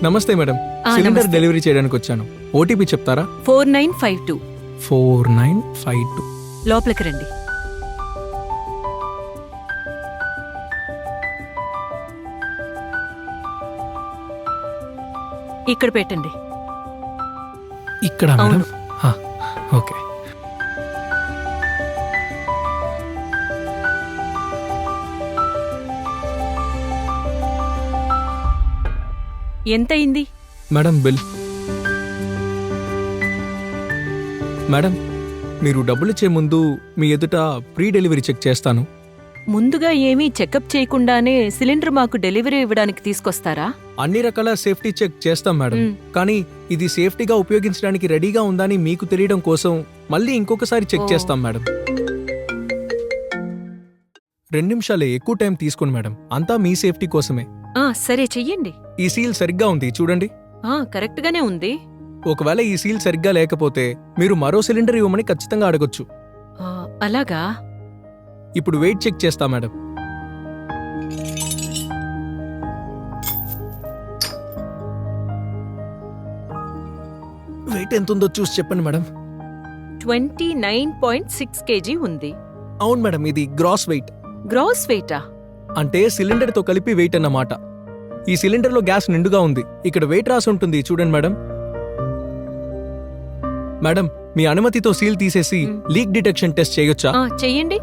నమస్తే madam, cylinder నమస్తే. Delivery చేయడానికి వచ్చాను. ఓటీపీ చెప్తారా? 4952 4952. లోపలికి రండి. ఇక్కడ పెట్టండి. ఇక్కడ మేడం? అవును. ఆ, ఓకే. ఎంతయింది? Madam bill. మేడం, మీరు డబ్బులిచ్చే ముందు మీ ఎదుట ప్రీ డెలివరీ చెక్ చేస్తాను. ముందుగా ఏమీ చెకప్ చేయకుండానే సిలిండర్ మాకు డెలివరీ ఇవ్వడానికి తీసుకొస్తారా? అన్ని రకాల సేఫ్టీ చెక్ చేస్తాం మేడం. మ్. కానీ ఇది సేఫ్టీగా ఉపయోగించడానికి రెడీగా ఉందని మీకు తెలియడం కోసం మళ్ళీ ఇంకొకసారి చెక్ ఓ. చేస్తాం మేడం. 2 నిమిషాలే, ఎక్కువ టైం తీసుకోండి మేడం. అంతా మీ సేఫ్టీ కోసమే. సరే చెయ్యండి. ఈ సీల్ సరిగ్గా ఉంది చూడండి. కరెక్ట్ గానే ఉంది. ఒకవేళ ఈ సీల్ సరిగ్గా లేకపోతే మీరు మరో సిలిండర్ ఇవ్వమని ఖచ్చితంగా అడగొచ్చు. అలాగా? ఇప్పుడు వెయిట్ చెక్ చేస్తా మేడం. వెయిట్ ఎంత ఉందో చూసి చెప్పండి మేడం. 29.6 kg ఉంది. అవును మేడం, ఇది గ్రాస్ వెయిట్. గ్రాస్ వెయిటా? అంటే సిలిండర్ తో కలిపి వెయిట్ అన్నమాట. ఈ సిలిండర్ లో గ్యాస్ నిండుగా ఉంది. ఇక్కడ వెయిట్ రాసి ఉంటుంది చూడండి మేడం. మేడం, మీ అనుమతితో సీల్ తీసేసి లీక్ డిటెక్షన్ టెస్ట్ చేయొచ్చా? చెయ్యండి.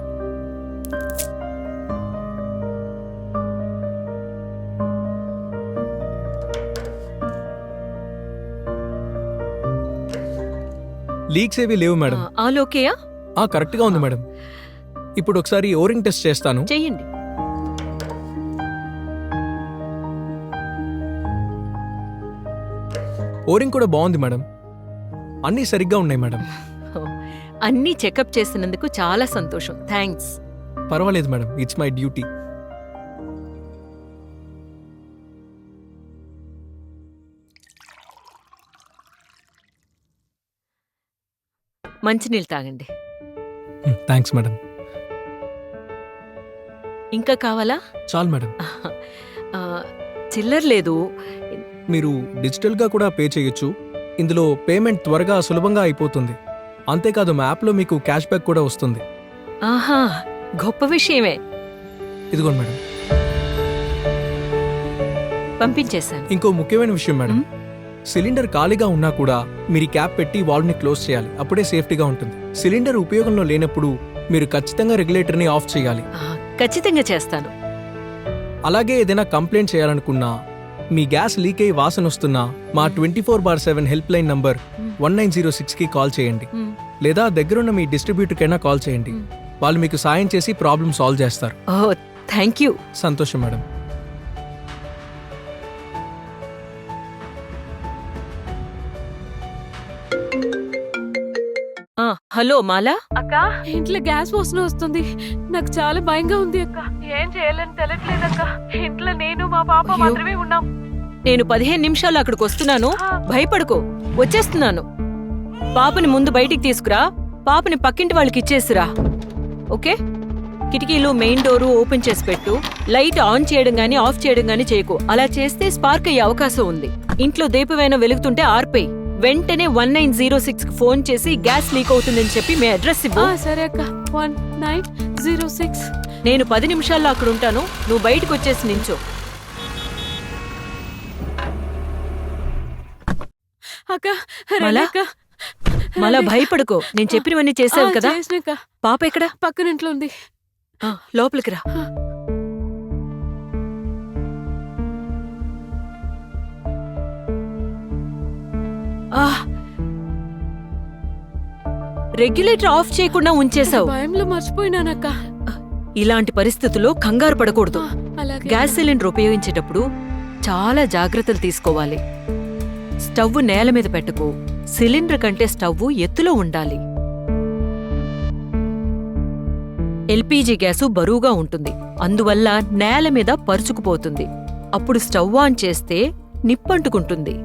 లీక్స్ ఏవి లేవు మేడం. ఓకేయా? కరెక్ట్ గా ఉంది మేడం. ఇప్పుడు ఒకసారి ఓరింగ్ టెస్ట్ చేస్తాను. చెయ్యండి. ఓరింగ్ కూడా బాగుంది మేడం. అన్నీ సరిగ్గా ఉన్నాయి మేడం. అన్నీ చెకప్ చేసినందుకు చాలా సంతోషం. థ్యాంక్స్. పర్వాలేదు మేడం, ఇట్స్ మై డ్యూటీ. మంచినీళ్ళు తాగండి. Thanks madam. ఇంకా కావాలా? చాలు మేడం. చిల్లర లేదు. మీరు డిజిటల్గా కూడా పే చేయొచ్చు. ఇందులో పేమెంట్ త్వరగా సులభంగా అయిపోతుంది. అంతేకాదు మా యాప్లో మీకు క్యాష్ బ్యాక్ కూడా వస్తుంది. ఆహా, గొప్ప విషయమే. ఇదిగోండి మేడం. పంపించేశాను. ఇంకో ముఖ్యమైన విషయం మేడం, సిలిండర్ ఖాళీగా ఉన్నా కూడా మీరు క్యాప్ పెట్టి వాల్వ్ని క్లోజ్ చేయాలి. అప్పుడే సేఫ్టీగా ఉంటుంది. సిలిండర్ ఉపయోగంలో లేనప్పుడు మీరు ఖచ్చితంగా రెగ్యులేటర్ని ఆఫ్ చేయాలి. ఖచ్చితంగా చేస్తాను. అలాగే ఏదైనా కంప్లైంట్ చేయాలనుకున్నా, మీ గ్యాస్ లీక్ అయి వాసన వస్తున్నా మా 24/7 హెల్ప్ లైన్ నంబర్ 1906కి కాల్ చేయండి. లేదా దగ్గరున్న మీ డిస్ట్రిబ్యూటర్కైనా కాల్ చేయండి. వాళ్ళు మీకు సాయం చేసి ప్రాబ్లం సాల్వ్ చేస్తారు. Thank you. సంతోషం మేడం. హలో మాలా. అక్క, ఇంట్లో గ్యాస్ వాసన వస్తుంది. నాకు చాలా భయంగా ఉంది అక్క. ఏం చేయాలని తెలియట్లేదక్క. ఇంట్లో నేను మా పాప అయ్యో. మాత్రమే ఉన్నాం. నేను 15 నిమిషాలు అక్కడికి వస్తున్నాను. భయపడుకో, వచ్చేస్తున్నాను. పాపని ముందు బయటికి తీసుకురా. పాపని పక్కింటి వాళ్ళకి ఇచ్చేసిరా. ఓకే? కిటికీలు, మెయిన్ డోరు ఓపెన్ చేసి పెట్టు. లైట్ ఆన్ చేయడం గానీ ఆఫ్ చేయడం గానీ చేయకు. అలా చేస్తే స్పార్క్ అయ్యే అవకాశం ఉంది. ఇంట్లో దీపమైనా వెలుగుతుంటే ఆర్పేయి. వెంటనే 1906కి ఫోన్ చేసి గ్యాస్ లీక్ అవుతుందని చెప్పి మీ అడ్రస్ ఇవ్వు. సరే అక్క. 1906. నేను 10 నిమిషాల్లో అక్కడ ఉంటాను. నువ్వు బయటకు వచ్చేసి నించో. అక్క, మలా? అక్క. మళ్ళా భయపడుకో. నేను చెప్పినవన్నీ చేసావు కదా. చేసినాక. పాప ఎక్కడ? పక్కన ఇంట్లో ఉంది. లోపలికి రా. రెగ్యులేటర్ ఆఫ్ చేయకుండా ఉంచేశావు. భయంలో మర్చిపోయినానక్క. ఇలాంటి పరిస్థితుల్లో కంగారు పడకూడదు. అలాగే. గ్యాస్ సిలిండర్ ఉపయోగించేటప్పుడు చాలా జాగ్రత్తలు తీసుకోవాలి. స్టవ్ నేల మీద పెట్టకు. సిలిండర్ కంటే స్టవ్ ఎత్తులో ఉండాలి. ఎల్పీజీ గ్యాసు బరువుగా ఉంటుంది. అందువల్ల నేల మీద పరుచుకుపోతుంది. అప్పుడు స్టవ్ ఆన్ చేస్తే నిప్పంటుకుంటుంది.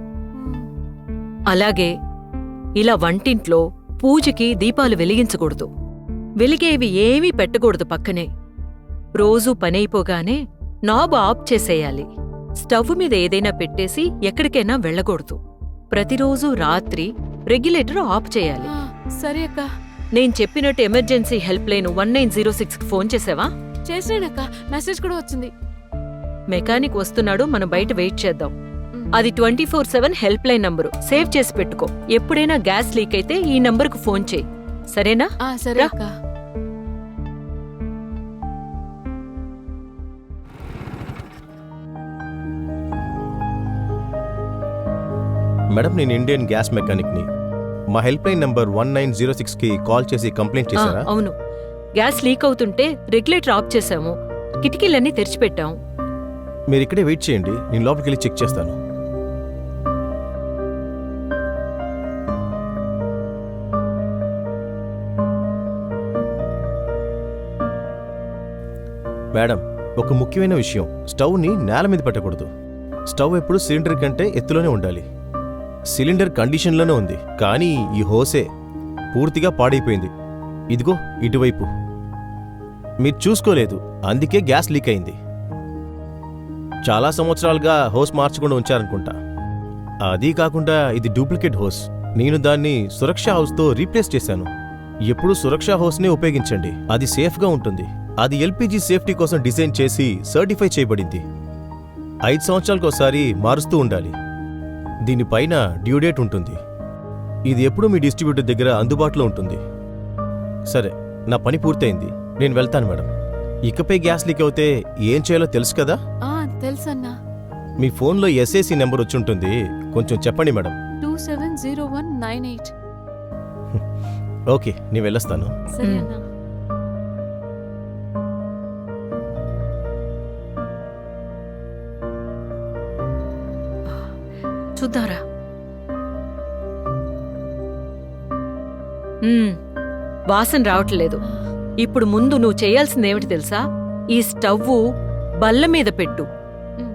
అలాగే ఇలా వంటింట్లో పూజకి దీపాలు వెలిగించకూడదు. వెలిగేవి ఏమీ పెట్టకూడదు పక్కనే. రోజూ పనైపోగానే నాబు ఆఫ్ చేసేయాలి. స్టవ్ మీద ఏదైనా పెట్టేసి ఎక్కడికైనా వెళ్ళకూడదు. ప్రతిరోజు రాత్రి రెగ్యులేటర్ ఆఫ్ చేయాలి. సరే అక్క. నేను చెప్పినట్టు ఎమర్జెన్సీ హెల్ప్ లైన్ 1906 కి ఫోన్ చేసావా? చేసానక్క, మెసేజ్ కూడా వచ్చింది. మెకానిక్ వస్తున్నాడు, మనం బయట వెయిట్ చేద్దాం. అది 24/7 హెల్ప్ లైన్ నంబరు, సేవ్ చేసి పెట్టుకో. ఎప్పుడైనా గ్యాస్ లీక్ అయితే ఈ నంబరుకు ఫోన్ చేయి, సరేనా? సరే అక్క. మేడం, నేను ఇండియన్ గ్యాస్ మెకానిక్ని. మా హెల్ప్ లైన్ నంబర్ 1906కి కాల్ చేసి కంప్లైంట్ చేశారా? అవును, గ్యాస్ లీక్ అవుతుంటే రెగ్యులేటర్ ఆఫ్ చేశాము, కిటికీలన్నీ తెరిచిపెట్టాం. మీరు ఇక్కడే వెయిట్ చేయండి, నేను లోపలికి వెళ్ళి చెక్ చేస్తాను. మేడం, ఒక ముఖ్యమైన విషయం, స్టవ్ని నేల మీద పెట్టకూడదు. స్టవ్ ఎప్పుడు సిలిండర్ కంటే ఎత్తులోనే ఉండాలి. సిలిండర్ కండిషన్లోనే ఉంది, కానీ ఈ హోసే పూర్తిగా పాడైపోయింది. ఇదిగో ఇటువైపు మీరు చూసుకోలేదు, అందుకే గ్యాస్ లీక్ అయింది. చాలా సంవత్సరాలుగా హోస్ మార్చకుండా ఉంచారనుకుంటా. అదీ కాకుండా ఇది డూప్లికేట్ హోస్. నేను దాన్ని సురక్షా హౌస్తో రీప్లేస్ చేశాను. ఎప్పుడూ సురక్షా హోస్నే ఉపయోగించండి, అది సేఫ్గా ఉంటుంది. అది ఎల్పిజి సేఫ్టీ కోసం డిజైన్ చేసి సర్టిఫై చేయబడింది. 5 సంవత్సరాలకోసారి మారుస్తూ ఉండాలి. దీనిపైన డ్యూ డేట్ ఉంటుంది. ఇది ఎప్పుడూ మీ డిస్ట్రిబ్యూటర్ దగ్గర అందుబాటులో ఉంటుంది. సరే, నా పని పూర్తయింది, నేను వెళ్తాను మేడం. ఇకపై గ్యాస్ లీక్ అవుతే ఏం చేయాలో తెలుసు కదా? తెలుసన్నా. మీ ఫోన్లో ఎస్ఏసి నెంబర్ వచ్చి ఉంటుంది, కొంచెం చెప్పండి మేడం. 270198. ఓకే, నేను వెళ్ళొస్తాను. సరే అన్నా. చూద్దారా. వాసన రావట్లేదు. ఇప్పుడు ముందు నువ్వు చేయాల్సిందేమిటి తెలుసా? ఈ స్టవ్ బల్ల మీద పెట్టు.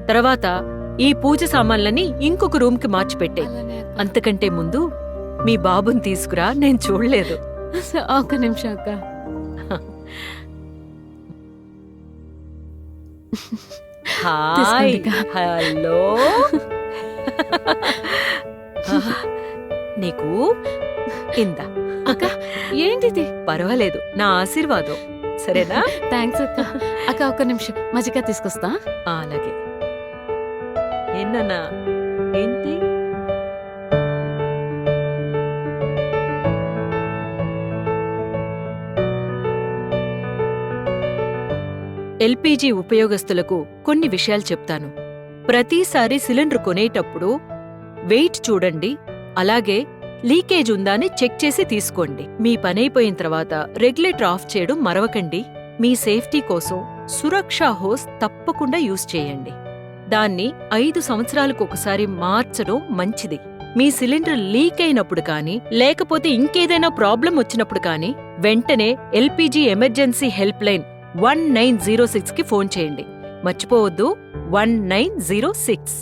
తర్వాత ఈ పూజ సామాన్లని ఇంకొక రూమ్కి మార్చిపెట్టే. అలానే అక్క. అంతకంటే ముందు మీ బాబుని తీసుకురా, నేను చూడలేదు. ఒక్క నిమిషం అక్క. హాయ్, తీసుకోండి అక్క. హలో. నీకు ఇందా. అక్క, ఏంటిది? పర్వాలేదు, నా ఆశీర్వాదం, సరేనా? థ్యాంక్స్ అక్క. అక్క, ఒక్క నిమిషం, మజ్జిగ తీసుకొస్తా. అలాగే. ఏంటన్నా? ఏంటి? ఎల్పీజీ ఉపయోగస్తులకు కొన్ని విషయాలు చెప్తాను. ప్రతిసారి సిలిండర్ కొనేటప్పుడు వెయిట్ చూడండి, అలాగే లీకేజ్ ఉందా అని చెక్ చేసి తీసుకోండి. మీ పనైపోయిన తర్వాత రెగ్యులేటర్ ఆఫ్ చేయడం మరవకండి. మీ సేఫ్టీ కోసం సురక్షా హోస్ తప్పకుండా యూజ్ చేయండి. దాన్ని 5 సంవత్సరాలకు ఒకసారి మార్చడం మంచిది. మీ సిలిండర్ లీక్ అయినప్పుడు కానీ, లేకపోతే ఇంకేదైనా ప్రాబ్లం వచ్చినప్పుడు కానీ వెంటనే ఎల్పీజీ ఎమర్జెన్సీ హెల్ప్ లైన్ 1906కి ఫోన్ చేయండి. మర్చిపోవద్దు, 1906.